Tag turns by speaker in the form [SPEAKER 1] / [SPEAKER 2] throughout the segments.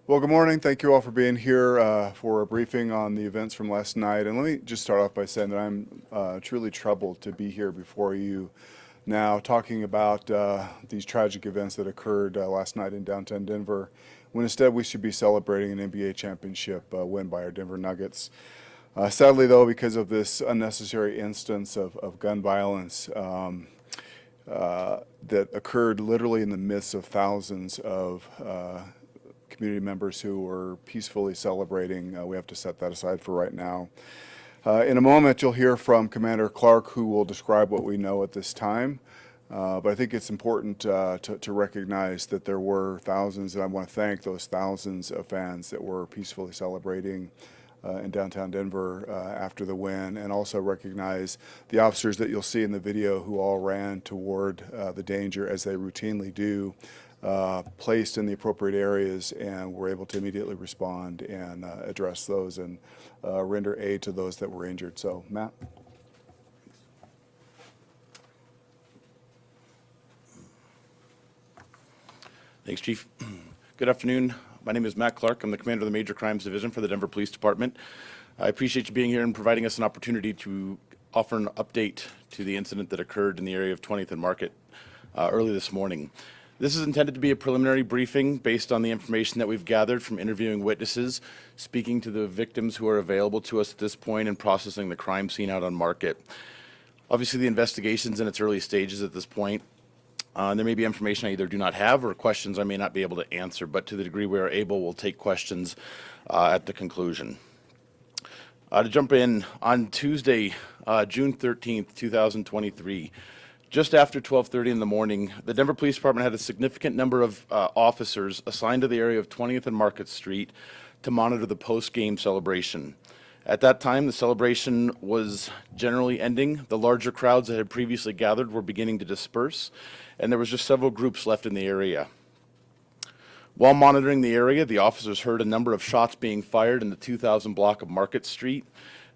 [SPEAKER 1] Well, good morning. Thank you all for being here for a briefing on the events from last night. And let me just start off by saying that I'm truly troubled to be here before you now talking about these tragic events that occurred last night in downtown Denver, when instead we should be celebrating an NBA championship win by our Denver Nuggets. Sadly, though, because of this unnecessary instance of gun violence that occurred literally in the midst of thousands of community members who were peacefully celebrating. We have to set that aside for right now. In a moment, you'll hear from Commander Clark, who will describe what we know at this time. But I think it's important to recognize that there were thousands, and I want to thank those thousands of fans that were peacefully celebrating in downtown Denver after the win, and also recognize the officers that you'll see in the video who all ran toward the danger, as they routinely do, placed in the appropriate areas, and were able to immediately respond and address those and render aid to those that were injured. So, Matt?
[SPEAKER 2] Thanks, Chief. Good afternoon. My name is Matt Clark. I'm the commander of the Major Crimes Division for the Denver Police Department. I appreciate you being here and providing us an opportunity to offer an update to the incident that occurred in the area of 20th and Market early this morning. This is intended to be a preliminary briefing based on the information that we've gathered from interviewing witnesses, speaking to the victims who are available to us at this point, and processing the crime scene out on Market. Obviously, the investigation's in its early stages at this point. There may be information I either do not have or questions I may not be able to answer, but to the degree we are able, we'll take questions at the conclusion. To jump in, on Tuesday, June 13th, 2023, just after 12:30 in the morning, the Denver Police Department had a significant number of officers assigned to the area of 20th and Market Street to monitor the post-game celebration. At that time, the celebration was generally ending. The larger crowds that had previously gathered were beginning to disperse, and there was just several groups left in the area. While monitoring the area, the officers heard a number of shots being fired in the 2000 block of Market Street.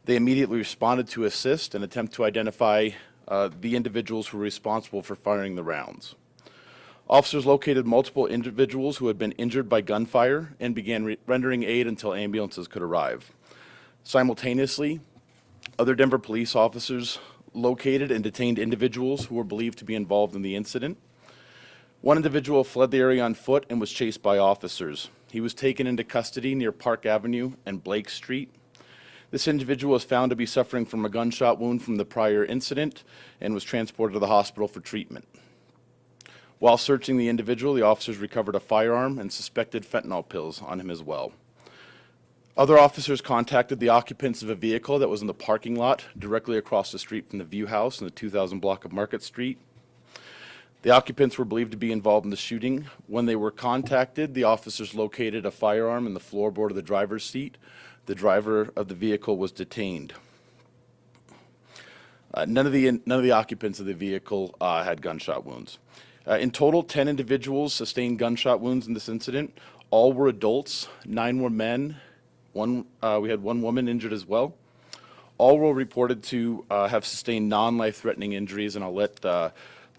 [SPEAKER 2] They immediately responded to assist and attempt to identify the individuals who were responsible for firing the rounds. Officers located multiple individuals who had been injured by gunfire and began rendering aid until ambulances could arrive. Simultaneously, other Denver police officers located and detained individuals who were believed to be involved in the incident. One individual fled the area on foot and was chased by officers. He was taken into custody near Park Avenue and Blake Street. This individual was found to be suffering from a gunshot wound from the prior incident and was transported to the hospital for treatment. While searching the individual, the officers recovered a firearm and suspected fentanyl pills on him as well. Other officers contacted the occupants of a vehicle that was in the parking lot directly across the street from the View House in the 2000 block of Market Street. The occupants were believed to be involved in the shooting. When they were contacted, the officers located a firearm in the floorboard of the driver's seat. The driver of the vehicle was detained. None of the occupants of the vehicle had gunshot wounds. In total, 10 individuals sustained gunshot wounds in this incident. All were adults, 9 were men. We had one woman injured as well. All were reported to have sustained non-life-threatening injuries, and I'll let the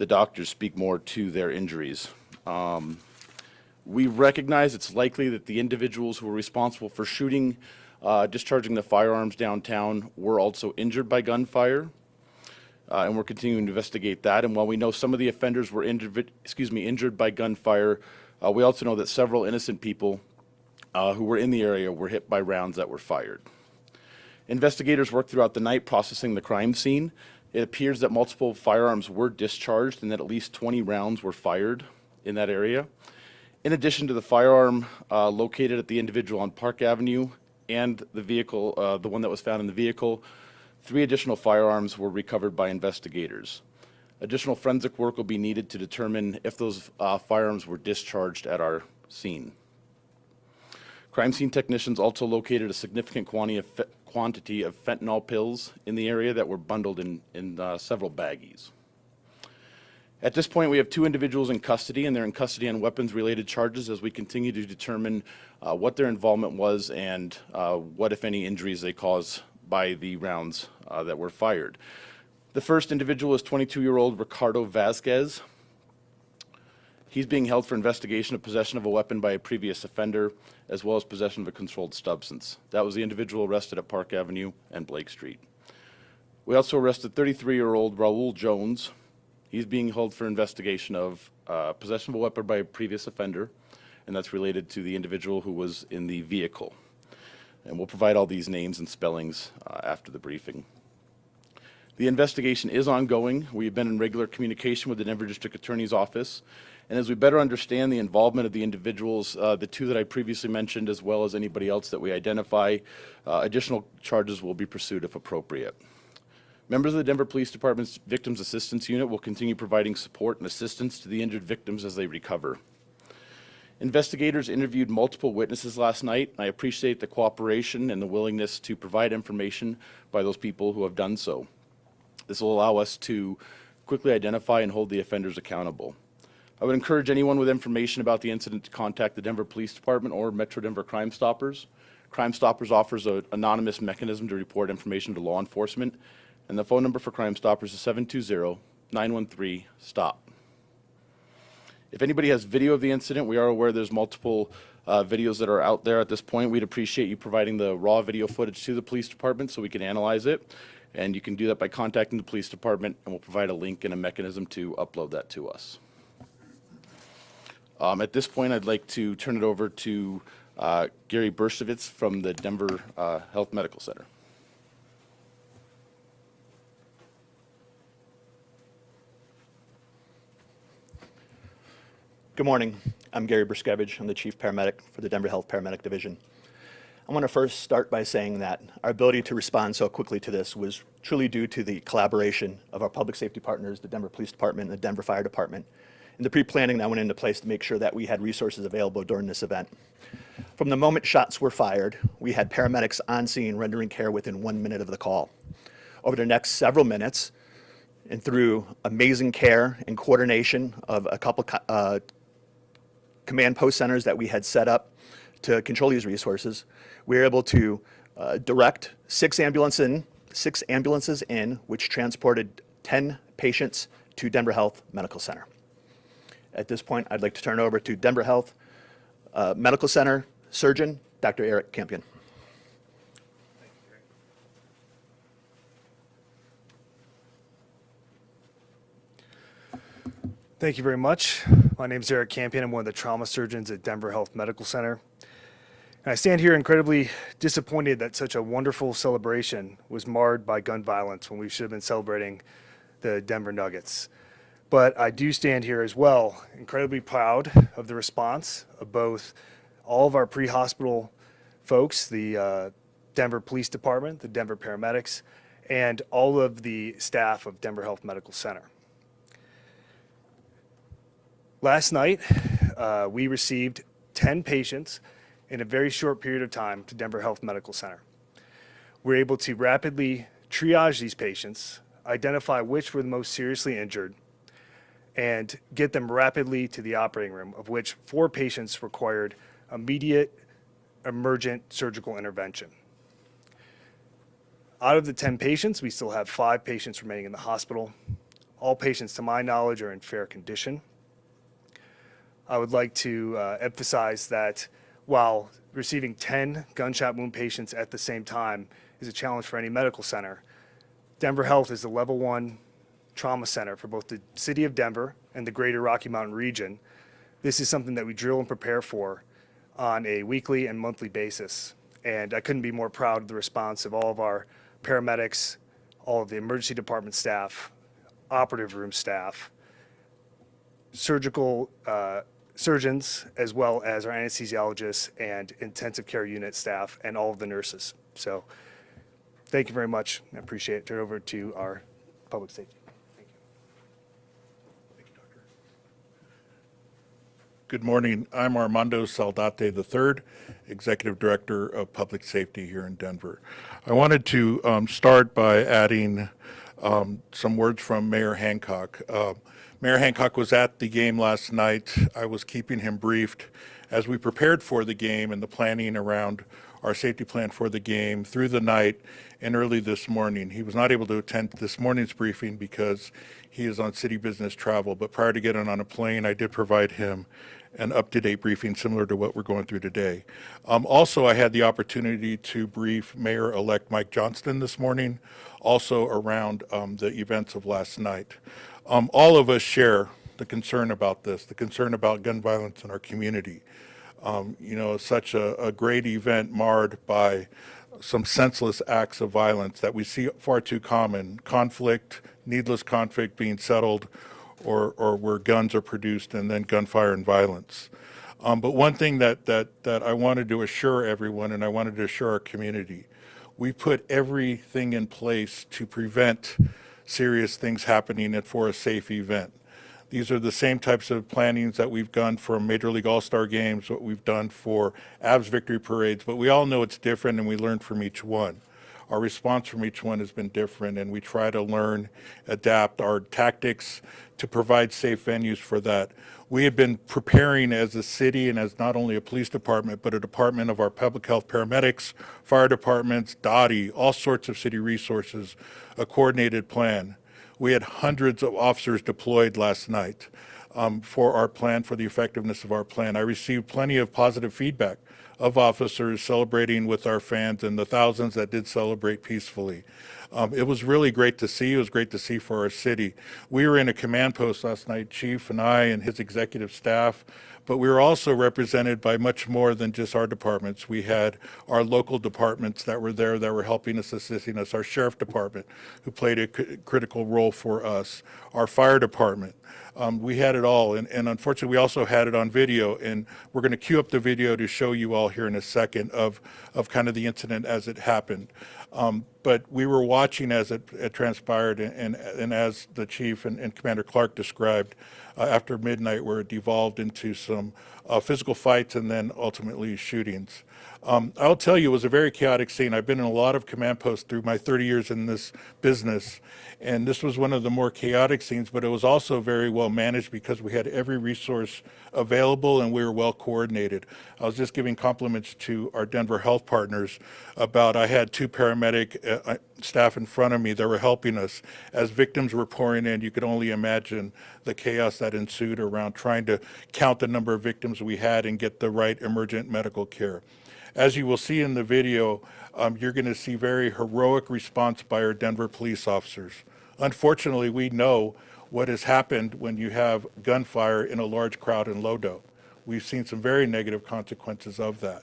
[SPEAKER 2] doctors speak more to their injuries. We recognize it's likely that the individuals who were responsible for shooting, discharging the firearms downtown were also injured by gunfire, and we're continuing to investigate that. And while we know some of the offenders were injured by gunfire, we also know that several innocent people who were in the area were hit by rounds that were fired. Investigators worked throughout the night processing the crime scene. It appears that multiple firearms were discharged and that at least 20 rounds were fired in that area. In addition to the firearm located at the individual on Park Avenue and the vehicle, the one that was found in the vehicle, 3 additional firearms were recovered by investigators. Additional forensic work will be needed to determine if those firearms were discharged at our scene. Crime scene technicians also located a significant quantity of fentanyl pills in the area that were bundled in several baggies. At this point, we have 2 individuals in custody, and they're in custody on weapons-related charges as we continue to determine what their involvement was and what, if any, injuries they caused by the rounds that were fired. The first individual is 22-year-old Ricardo Vasquez. He's being held for investigation of possession of a weapon by a previous offender, as well as possession of a controlled substance. That was the individual arrested at Park Avenue and Blake Street. We also arrested 33-year-old Raul Jones. He's being held for investigation of possession of a weapon by a previous offender, and that's related to the individual who was in the vehicle. And we'll provide all these names and spellings after the briefing. The investigation is ongoing. We've been in regular communication with the Denver District Attorney's Office. And as we better understand the involvement of the individuals, the two that I previously mentioned, as well as anybody else that we identify, additional charges will be pursued if appropriate. Members of the Denver Police Department's Victims Assistance Unit will continue providing support and assistance to the injured victims as they recover. Investigators interviewed multiple witnesses last night. I appreciate the cooperation and the willingness to provide information by those people who have done so. This will allow us to quickly identify and hold the offenders accountable. I would encourage anyone with information about the incident to contact the Denver Police Department or Metro Denver Crime Stoppers. Crime Stoppers offers an anonymous mechanism to report information to law enforcement, and the phone number for Crime Stoppers is 720-913-STOP. If anybody has video of the incident, we are aware there's multiple videos that are out there at this point. We'd appreciate you providing the raw video footage to the police department so we can analyze it. And you can do that by contacting the police department, and we'll provide a link and a mechanism to upload that to us. At this point, I'd like to turn it over to Gary Bershevitz from the Denver Health Medical Center.
[SPEAKER 3] Good morning. I'm Gary Bershevitz. I'm the Chief Paramedic for the Denver Health Paramedic Division. I want to first start by saying that our ability to respond so quickly to this was truly due to the collaboration of our public safety partners, the Denver Police Department and the Denver Fire Department, and the pre-planning that went into place to make sure that we had resources available during this event. From the moment shots were fired, we had paramedics on scene rendering care within 1 minute of the call. Over the next several minutes, and through amazing care and coordination of a couple command post centers that we had set up to control these resources, we were able to direct six ambulances in, which transported 10 patients to Denver Health Medical Center. At this point, I'd like to turn it over to Denver Health Medical Center surgeon, Dr. Eric Campion.
[SPEAKER 4] Thank you very much. My name is Eric Campion. I'm one of the trauma surgeons at Denver Health Medical Center. And I stand here incredibly disappointed that such a wonderful celebration was marred by gun violence when we should have been celebrating the Denver Nuggets. But I do stand here as well, incredibly proud of the response of both all of our pre-hospital folks, the Denver Police Department, the Denver paramedics, and all of the staff of Denver Health Medical Center. Last night, we received 10 patients in a very short period of time to Denver Health Medical Center. We're able to rapidly triage these patients, identify which were the most seriously injured, and get them rapidly to the operating room, of which 4 patients required immediate emergent surgical intervention. Out of the 10 patients, we still have 5 patients remaining in the hospital. All patients, to my knowledge, are in fair condition. I would like to emphasize that while receiving 10 gunshot wound patients at the same time is a challenge for any medical center, Denver Health is the level 1 trauma center for both the city of Denver and the greater Rocky Mountain region. This is something that we drill and prepare for on a weekly and monthly basis. And I couldn't be more proud of the response of all of our paramedics, all of the emergency department staff, operative room staff, surgical surgeons, as well as our anesthesiologists and intensive care unit staff and all of the nurses. So thank you very much. I appreciate it. Turn it over to our public safety. Thank you.
[SPEAKER 5] Thank you, Doctor. Good morning. I'm Armando Saldate III, Executive Director of Public Safety here in Denver. I wanted to start by adding some words from Mayor Hancock. Mayor Hancock was at the game last night. I was keeping him briefed as we prepared for the game and the planning around our safety plan for the game through the night and early this morning. He was not able to attend this morning's briefing because he is on city business travel, but prior to getting on a plane, I did provide him an up-to-date briefing similar to what we're going through today. Also, I had the opportunity to brief Mayor-elect Mike Johnston this morning, also around the events of last night. All of us share the concern about this, the concern about gun violence in our community. Such a great event marred by some senseless acts of violence that we see far too common, conflict, needless conflict being settled, or where guns are produced and then gunfire and violence. But one thing that I wanted to assure everyone, and I wanted to assure our community, we put everything in place to prevent serious things happening for a safe event. These are the same types of plannings that we've done for Major League All-Star games, what we've done for Avs victory parades, but we all know it's different and we learn from each one. Our response from each one has been different, and we try to learn, adapt our tactics to provide safe venues for that. We have been preparing as a city and as not only a police department, but a department of our public health paramedics, fire departments, DOTI, all sorts of city resources, a coordinated plan. We had hundreds of officers deployed last night for our plan, for the effectiveness of our plan. I received plenty of positive feedback of officers celebrating with our fans and the thousands that did celebrate peacefully. It was really great to see. It was great to see for our city. We were in a command post last night, Chief and I and his executive staff, but we were also represented by much more than just our departments. We had our local departments that were there that were helping us, assisting us, our sheriff department, who played a critical role for us, our fire department. We had it all, and unfortunately, we also had it on video, and we're going to cue up the video to show you all here in a second of kind of the incident as it happened. But we were watching as it transpired, and as the chief and Commander Clark described, after midnight, where it devolved into some physical fights and then ultimately shootings. I'll tell you, it was a very chaotic scene. I've been in a lot of command posts through my 30 years in this business, and this was one of the more chaotic scenes, but it was also very well managed because we had every resource available and we were well coordinated. I was just giving compliments to our Denver health partners about, I had two paramedic staff in front of me that were helping us. As victims were pouring in, you could only imagine the chaos that ensued around trying to count the number of victims we had and get the right emergent medical care. As you will see in the video, you're going to see very heroic response by our Denver police officers. Unfortunately, we know what has happened when you have gunfire in a large crowd in Lodo. We've seen some very negative consequences of that.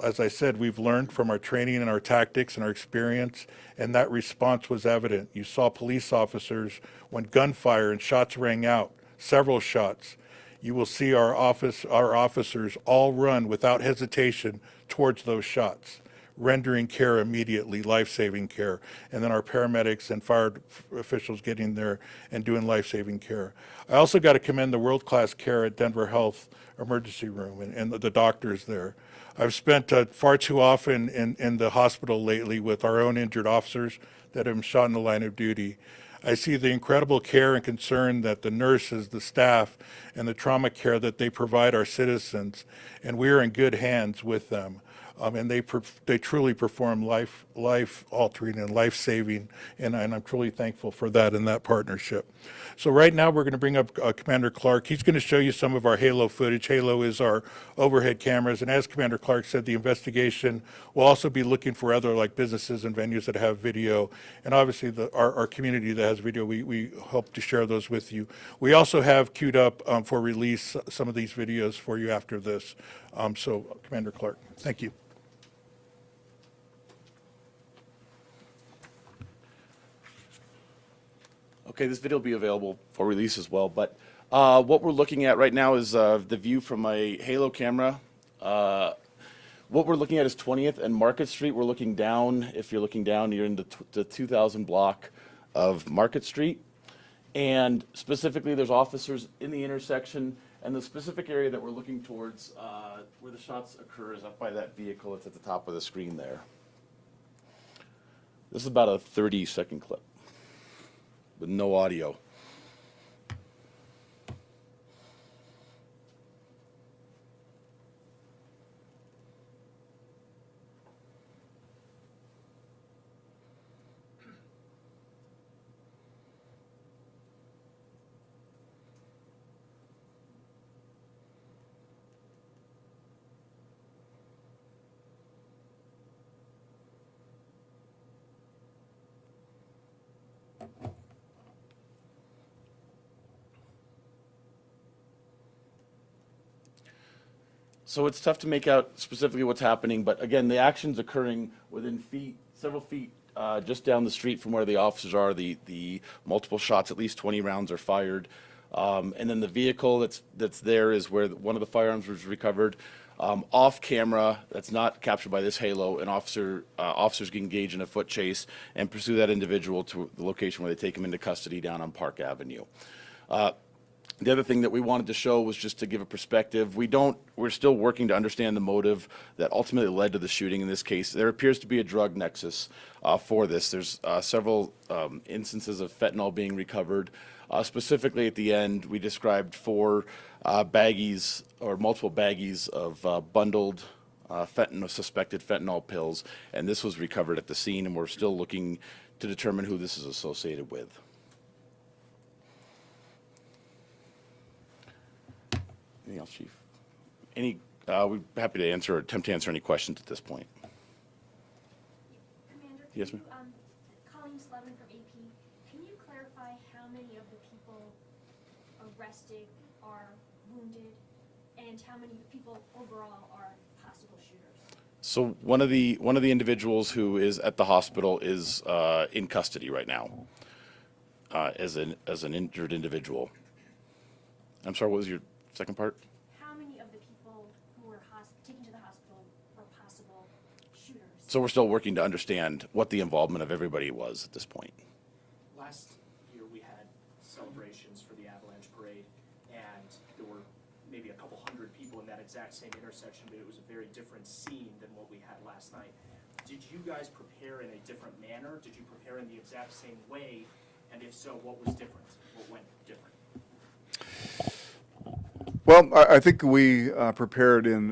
[SPEAKER 5] As I said, we've learned from our training and our tactics and our experience, and that response was evident. You saw police officers, when gunfire and shots rang out, several shots, you will see our officers all run without hesitation towards those shots, rendering care immediately, life-saving care, and then our paramedics and fire officials getting there and doing life-saving care. I also got to commend the world-class care at Denver Health Emergency Room and the doctors there. I've spent far too often in the hospital lately with our own injured officers that have been shot in the line of duty. I see the incredible care and concern that the nurses, the staff, and the trauma care that they provide our citizens, and we are in good hands with them. And they truly perform life-altering and life-saving, and I'm truly thankful for that and that partnership. So right now we're going to bring up Commander Clark. He's going to show you some of our Halo footage. Halo is our overhead cameras, and as Commander Clark said, the investigation will also be looking for other like businesses and venues that have video, and obviously our community that has video. We hope to share those with you. We also have queued up for release some of these videos for you after this. So Commander Clark, thank you.
[SPEAKER 2] Okay, this video will be available for release as well, but what we're looking at right now is the view from a Halo camera. What we're looking at is 20th and Market Street. We're looking down. If you're looking down, you're in the 2000 block of Market Street. And specifically, there's officers in the intersection, and the specific area that we're looking towards where the shots occur is up by that vehicle. It's at the top of the screen there. This is about a 30-second clip with no audio. So it's tough to make out specifically what's happening, but again, the action's occurring within several feet, just down the street from where the officers are. The multiple shots, at least 20 rounds are fired. And then the vehicle that's there is where one of the firearms was recovered. Off camera, that's not captured by this halo, officers can engage in a foot chase and pursue that individual to the location where they take him into custody down on Park Avenue. The other thing that we wanted to show was just to give a perspective. We're still working to understand the motive that ultimately led to the shooting in this case. There appears to be a drug nexus for this. There's several instances of fentanyl being recovered. Specifically at the end, we described 4 baggies or multiple baggies of bundled suspected fentanyl pills, and this was recovered at the scene, and we're still looking to determine who this is associated with. Anything else, Chief? We're happy to answer or attempt to answer any questions at this point.
[SPEAKER 6] Commander,
[SPEAKER 2] Yes, ma'am.
[SPEAKER 6] Colleen Slevin from AP, can you clarify how many of the people arrested are wounded and how many people overall are possible shooters?
[SPEAKER 2] So one of the individuals who is at the hospital is in custody right now as an injured individual. I'm sorry, what was your second part?
[SPEAKER 6] How many of the people who were taken to the hospital were possible shooters?
[SPEAKER 2] So we're still working to understand what the involvement of everybody was at this point.
[SPEAKER 7] Last year, we had celebrations for the Avalanche Parade, and there were maybe a couple hundred people in that exact same intersection, but it was a very different scene than what we had last night. Did you guys prepare in a different manner? Did you prepare in the exact same way? And if so, what was different? What went different?
[SPEAKER 1] Well, I think we prepared in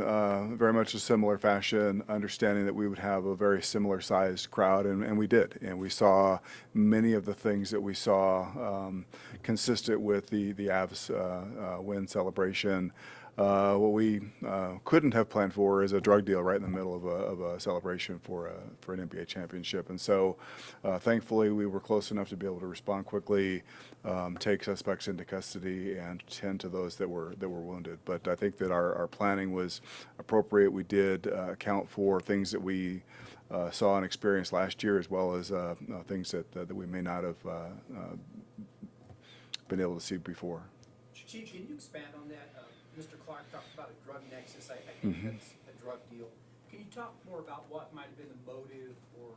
[SPEAKER 1] very much a similar fashion, understanding that we would have a very similar sized crowd, and we did. And we saw many of the things that we saw consistent with the Avs win celebration. What we couldn't have planned for is a drug deal right in the middle of a celebration for an NBA championship. And so thankfully we were close enough to be able to respond quickly, take suspects into custody, and tend to those that were wounded. But I think that our planning was appropriate. We did account for things that we saw and experienced last year, as well as things that we may not have been able to see before.
[SPEAKER 8] Chief, can you expand on that? Mr. Clark talked about a drug nexus. I think that's a drug deal. Can you talk more about what might have been the motive or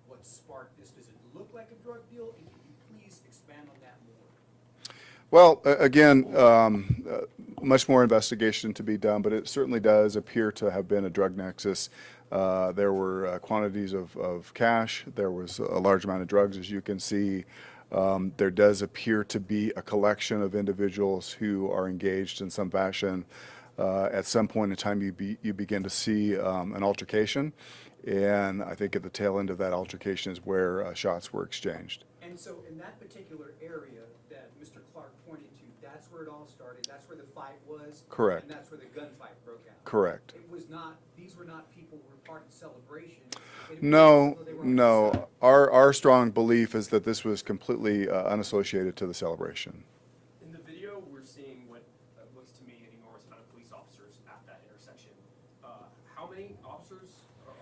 [SPEAKER 8] what sparked this? Does it look like a drug deal? And can you please expand on that more?
[SPEAKER 1] Well, again, much more investigation to be done, but it certainly does appear to have been a drug nexus. There were quantities of cash. There was a large amount of drugs, as you can see. There does appear to be a collection of individuals who are engaged in some fashion. At some point in time, you begin to see an altercation, and I think at the tail end of that altercation is where shots were exchanged.
[SPEAKER 8] And so in that particular area that Mr. Clark pointed to, that's where it all started. That's where the fight was.
[SPEAKER 1] Correct.
[SPEAKER 8] And that's where the gunfight broke out.
[SPEAKER 1] Correct.
[SPEAKER 8] It was not, these were not people who were part of the celebration.
[SPEAKER 1] No, no. Our strong belief is that this was completely unassociated to the celebration.
[SPEAKER 7] In the video, we're seeing what looks to me an enormous amount of police officers at that intersection. How many officers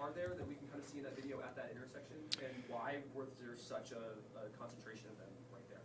[SPEAKER 7] are there that we can kind of see in that video at that intersection? And why was there such a concentration of them right there?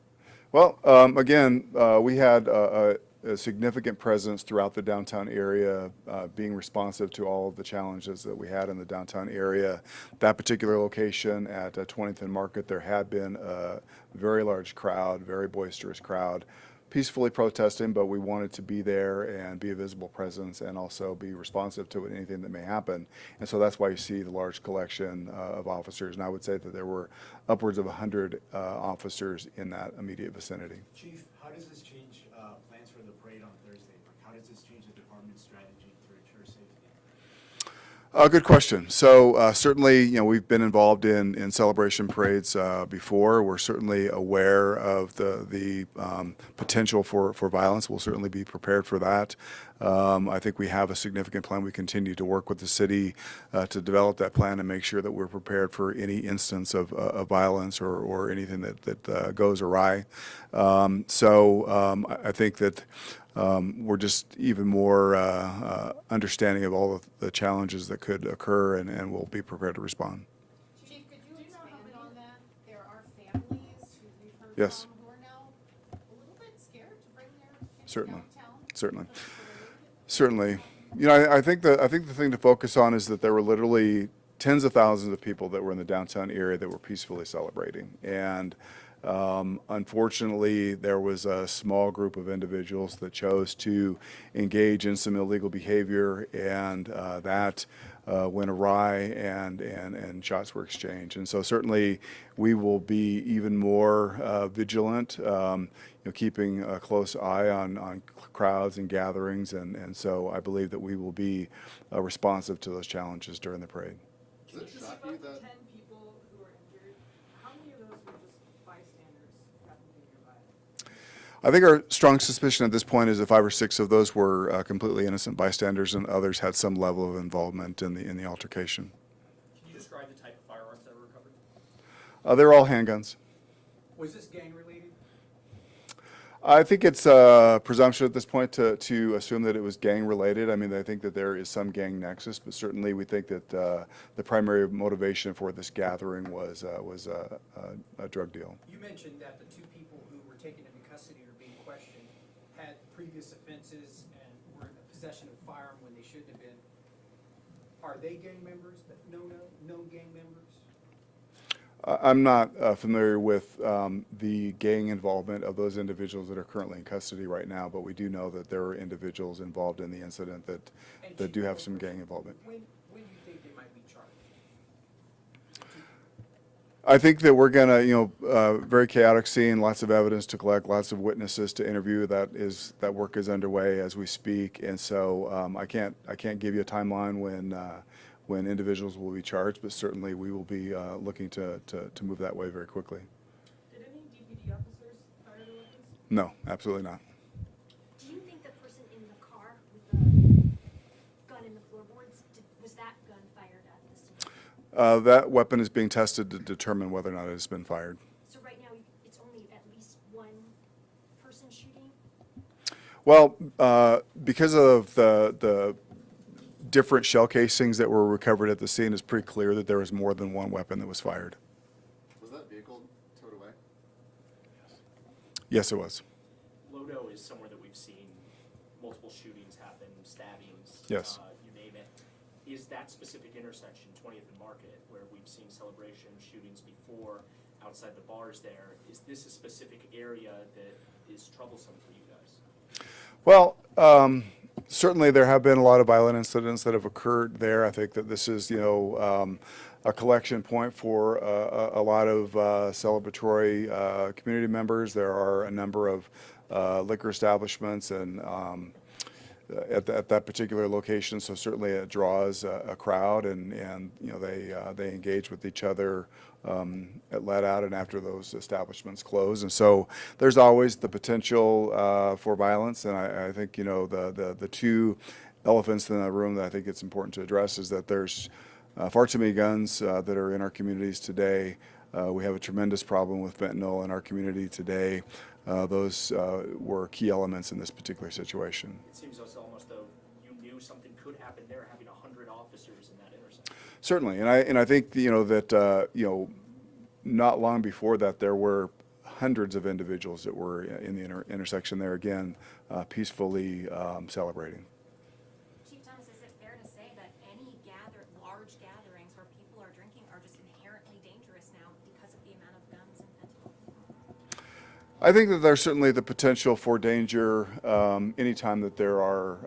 [SPEAKER 1] Well, again, we had a significant presence throughout the downtown area, being responsive to all of the challenges that we had in the downtown area. That particular location at 20th and Market, there had been a very large crowd, very boisterous crowd, peacefully protesting, but we wanted to be there and be a visible presence and also be responsive to anything that may happen. And so that's why you see the large collection of officers. And I would say that there were upwards of 100 officers in that immediate vicinity.
[SPEAKER 9] Chief, how does this change plans for the parade on Thursday? How does this change the department's strategy to ensure safety?
[SPEAKER 1] Good question. So certainly, we've been involved in celebration parades before. We're certainly aware of the potential for violence. We'll certainly be prepared for that. I think we have a significant plan. We continue to work with the city to develop that plan and make sure that we're prepared for any instance of violence or anything that goes awry. I think that we're just even more understanding of all of the challenges that could occur, and we'll be prepared to respond.
[SPEAKER 10] Chief, could you expand on that? There are families who we've heard
[SPEAKER 1] Yes.
[SPEAKER 10] from who are now a little bit scared to bring their kids
[SPEAKER 1] Certainly.
[SPEAKER 10] downtown.
[SPEAKER 1] Certainly.
[SPEAKER 10] because of the parade.
[SPEAKER 1] Certainly. You know, I think the thing to focus on is that there were literally tens of thousands of people that were in the downtown area that were peacefully celebrating. And unfortunately, there was a small group of individuals that chose to engage in some illegal behavior, and that went awry, and shots were exchanged. And so certainly we will be even more vigilant, keeping a close eye on crowds and gatherings. And so I believe that we will be responsive to those challenges during the parade.
[SPEAKER 11] Does it shock you that? 10 people who are injured, how many of those were just bystanders who happened to be nearby?
[SPEAKER 1] I think our strong suspicion at this point is that 5 or 6 of those were completely innocent bystanders, and others had some level of involvement in the altercation.
[SPEAKER 8] Can you describe the type of firearms that were recovered?
[SPEAKER 1] They're all handguns.
[SPEAKER 8] Was this gang related?
[SPEAKER 1] I think it's a presumption at this point to assume that it was gang related. I mean, I think that there is some gang nexus, but certainly we think that the primary motivation for this gathering was a drug deal.
[SPEAKER 8] You mentioned that the 2 people who were taken into custody or being questioned had previous offenses and were in possession of a firearm when they shouldn't have been. Are they gang members? Known gang members?
[SPEAKER 1] I'm not familiar with the gang involvement of those individuals that are currently in custody right now, but we do know that there are individuals involved in the incident that do have some gang involvement.
[SPEAKER 8] When do you think they might be charged?
[SPEAKER 1] I think that we're gonna, very chaotic scene, lots of evidence to collect, lots of witnesses to interview. That work is underway as we speak, and so I can't give you a timeline when individuals will be charged, but certainly we will be looking to move that way very quickly.
[SPEAKER 11] Did any DPD officers fire their weapons?
[SPEAKER 1] No, absolutely not.
[SPEAKER 6] Do you think the person in the car with the gun in the floorboards, was that gun fired at the scene?
[SPEAKER 1] That weapon is being tested to determine whether or not it has been fired.
[SPEAKER 6] So right now, it's only at least one person shooting?
[SPEAKER 1] Well, because of the different shell casings that were recovered at the scene, it's pretty clear that there was more than one weapon that was fired.
[SPEAKER 9] Was that vehicle towed away?
[SPEAKER 1] Yes, it was.
[SPEAKER 7] Lodo is somewhere that we've seen multiple shootings happen, stabbings.
[SPEAKER 1] Yes.
[SPEAKER 7] You name it. Is that specific intersection, 20th and Market, where we've seen celebration shootings before outside the bars there, is this a specific area that is troublesome for you guys?
[SPEAKER 1] Well, certainly there have been a lot of violent incidents that have occurred there. I think that this is, a collection point for a lot of celebratory community members. There are a number of liquor establishments and at that particular location, so certainly it draws a crowd, and they engage with each other at let out and after those establishments close, and so there's always the potential for violence. And I think the 2 elephants in the room that I think it's important to address is that there's far too many guns that are in our communities today. We have a tremendous problem with fentanyl in our community today. Those were key elements in this particular situation.
[SPEAKER 7] It seems almost though you knew something could happen there, having 100 officers in that intersection.
[SPEAKER 1] Certainly, and I think that not long before that there were hundreds of individuals that were in the intersection there again, peacefully celebrating.
[SPEAKER 10] Chief Thomas, is it fair to say that any large gatherings where people are drinking are just inherently dangerous now because of the amount of guns and fentanyl?
[SPEAKER 1] I think that there's certainly the potential for danger anytime that there are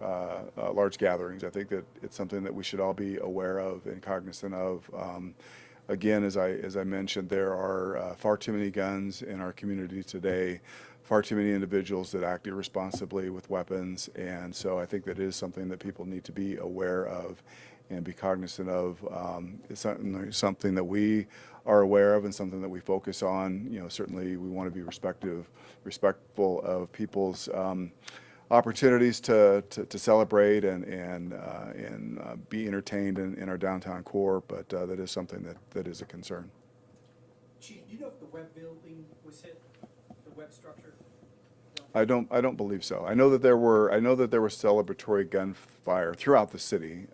[SPEAKER 1] large gatherings. I think that it's something that we should all be aware of and cognizant of. Again, as I mentioned, there are far too many guns in our community today, far too many individuals that act irresponsibly with weapons, and so I think that is something that people need to be aware of and be cognizant of. It's something that we are aware of and something that we focus on. Certainly we want to be respectful of people's opportunities to celebrate and be entertained in our downtown core, but that is something that is a concern.
[SPEAKER 8] Chief, do you know if the web building was hit, the web structure?
[SPEAKER 1] I don't believe so. I know that there were celebratory gunfire throughout the city.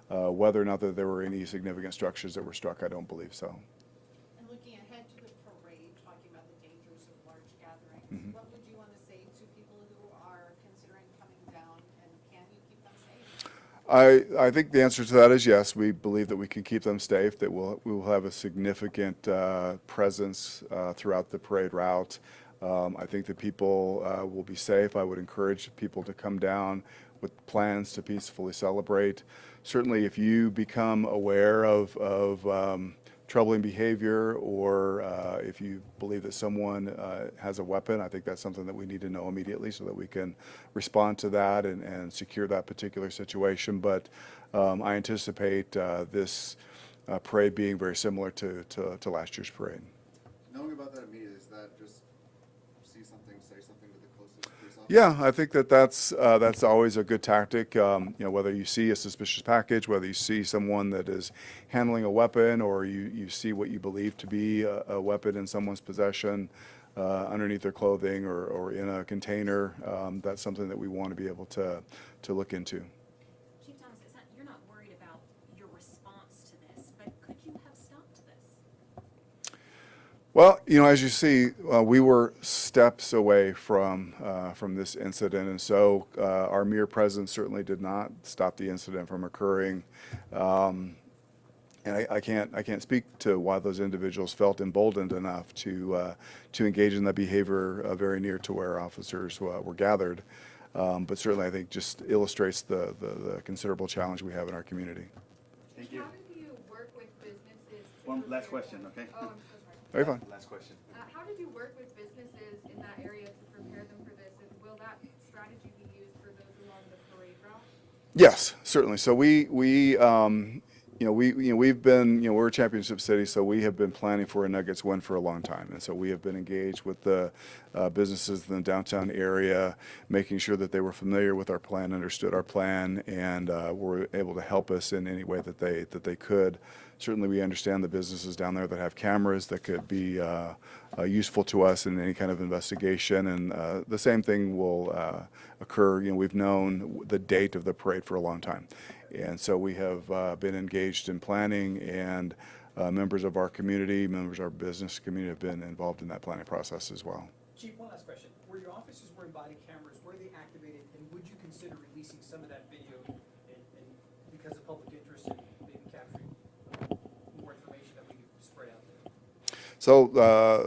[SPEAKER 1] Whether or not that there were any significant structures that were struck, I don't believe so.
[SPEAKER 11] And looking ahead to the parade, talking about the dangers of large gatherings,
[SPEAKER 1] Mm-hmm.
[SPEAKER 11] what would you want to say to people who are considering coming down, and can you keep them safe?
[SPEAKER 1] I think the answer to that is yes. We believe that we can keep them safe, that we will have a significant presence throughout the parade route. I think that people will be safe. I would encourage people to come down with plans to peacefully celebrate. Certainly, if you become aware of troubling behavior, or if you believe that someone has a weapon, I think that's something that we need to know immediately so that we can respond to that and secure that particular situation. But I anticipate this parade being very similar to last year's parade.
[SPEAKER 12] Knowing about that immediately, is that just see something, say something to the closest police officer?
[SPEAKER 1] Yeah, I think that's always a good tactic. Whether you see a suspicious package, whether you see someone that is handling a weapon, or you see what you believe to be a weapon in someone's possession underneath their clothing or in a container, that's something that we want to be able to look into.
[SPEAKER 10] Chief Thomas, you're not worried about your response to this, but could you have stopped this?
[SPEAKER 1] Well, as you see, we were steps away from this incident, and so our mere presence certainly did not stop the incident from occurring. And I can't speak to why those individuals felt emboldened enough to engage in that behavior very near to where officers were gathered. But certainly, I think just illustrates the considerable challenge we have in our community.
[SPEAKER 12] Thank you.
[SPEAKER 11] How did you work with businesses?
[SPEAKER 12] One last question, okay?
[SPEAKER 11] Oh, I'm so sorry.
[SPEAKER 1] Very fine.
[SPEAKER 12] Last question.
[SPEAKER 11] How did you work with businesses in that area to prepare them for this, and will that strategy be used for those along the parade route?
[SPEAKER 1] Yes, certainly. So we've been, we're a championship city, so we have been planning for a Nuggets win for a long time. And so we have been engaged with the businesses in the downtown area, making sure that they were familiar with our plan, understood our plan, and were able to help us in any way that they could. Certainly, we understand the businesses down there that have cameras that could be useful to us in any kind of investigation. And the same thing will occur. We've known the date of the parade for a long time. And so we have been engaged in planning, and members of our community, members of our business community have been involved in that planning process as well.
[SPEAKER 8] Chief, one last question. Were your officers wearing body cameras? Were they activated? And would you consider releasing some of that video and because of public interest and maybe capturing more information that we could spread out there?
[SPEAKER 1] So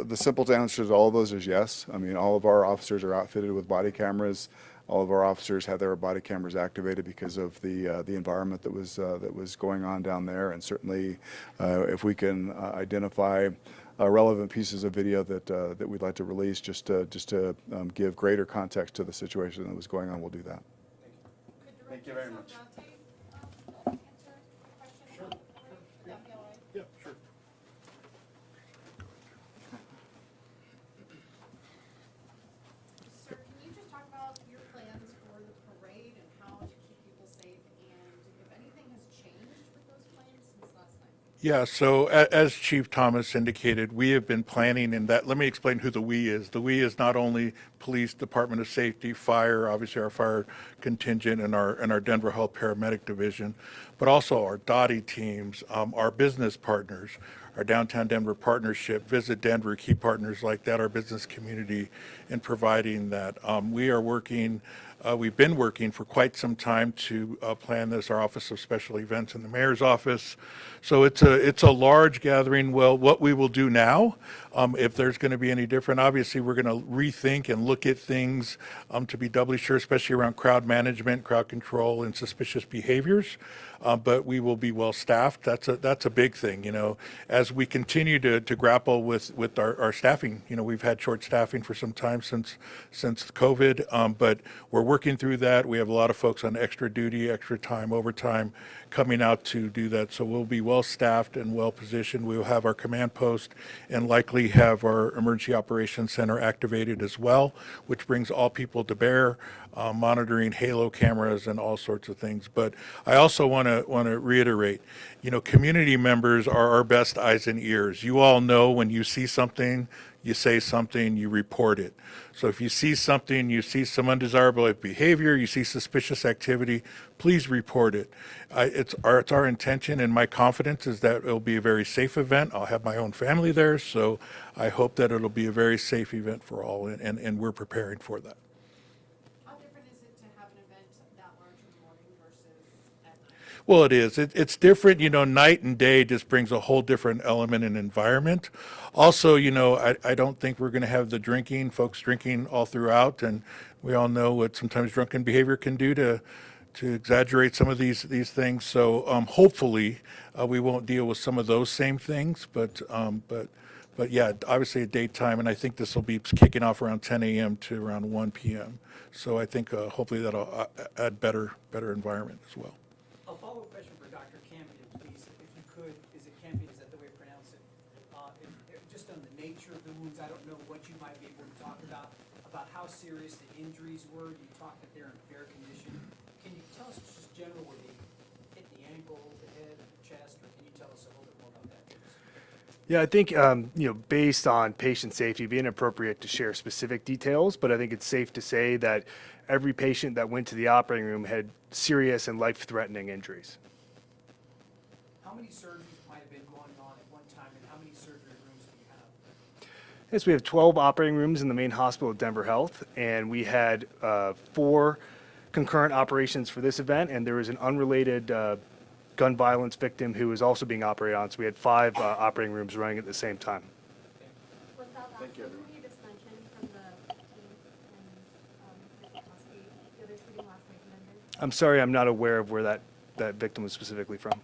[SPEAKER 1] the simple answer to all of those is yes. I mean, all of our officers are outfitted with body cameras. All of our officers had their body cameras activated because of the environment that was going on down there. And certainly, if we can identify relevant pieces of video that we'd like to release, just to give greater context to the situation that was going on, we'll do that.
[SPEAKER 12] Thank you very much.
[SPEAKER 11] Answer the question about the parade? Would that be all right?
[SPEAKER 5] Yeah, sure.
[SPEAKER 11] Sir, can you just talk about your plans for the parade and how to keep people safe, and if anything has changed with those plans since last night?
[SPEAKER 5] Yeah, so as Chief Thomas indicated, we have been planning in that. Let me explain who the we is. The we is not only Police Department of Safety, Fire, obviously our fire contingent, and our Denver Health Paramedic Division, but also our DOTI teams, our business partners, our Downtown Denver Partnership, Visit Denver, key partners like that, our business community in providing that. We are working. We've been working for quite some time to plan this, our Office of Special Events in the Mayor's office. So it's a large gathering. Well, what we will do now, if there's going to be any different, obviously we're going to rethink and look at things to be doubly sure, especially around crowd management, crowd control, and suspicious behaviors. But we will be well staffed. That's a big thing, as we continue to grapple with our staffing. We've had short staffing for some time since COVID, but we're working through that. We have a lot of folks on extra duty, extra time, overtime coming out to do that. So we'll be well staffed and well positioned. We will have our command post and likely have our emergency operations center activated as well, which brings all people to bear, monitoring halo cameras and all sorts of things. But I also want to reiterate, community members are our best eyes and ears. You all know when you see something, you say something, you report it. So if you see something, you see some undesirable behavior, you see suspicious activity, please report it. It's our intention and my confidence is that it'll be a very safe event. I'll have my own family there, so I hope that it'll be a very safe event for all, and we're preparing for that.
[SPEAKER 11] How different is it to have an event that large in the morning versus at night?
[SPEAKER 5] Well, it is. It's different, night and day just brings a whole different element and environment. Also, I don't think we're going to have the folks drinking all throughout, and we all know what sometimes drunken behavior can do to exaggerate some of these things. So hopefully we won't deal with some of those same things, but yeah, obviously at daytime, and I think this will be kicking off around 10 a.m. to around 1 p.m. So I think hopefully that'll add better environment as well.
[SPEAKER 8] A follow-up question for Dr. Campion, please, if you could. Is it Campion, is that the way to pronounce it? Just on the nature of the wounds, I don't know what you might be able to talk about how serious the injuries were. You talked that they're in fair condition. Can you tell us just general, were they hit the ankle, the head, the chest, or can you tell us a little bit more about that, please?
[SPEAKER 4] Yeah, I think, based on patient safety, it'd be inappropriate to share specific details, but I think it's safe to say that every patient that went to the operating room had serious and life-threatening injuries.
[SPEAKER 8] How many surgeries might have been going on at one time, and how many surgery rooms do you have?
[SPEAKER 4] Yes, we have 12 operating rooms in the main hospital at Denver Health, and we had 4 concurrent operations for this event, and there was an unrelated gun violence victim who was also being operated on, so we had 5 operating rooms running at the same time.
[SPEAKER 6] Was that last one who you just mentioned from the 15th and possibly the other shooting last night in Denver?
[SPEAKER 4] I'm sorry, I'm not aware of where that victim was specifically from.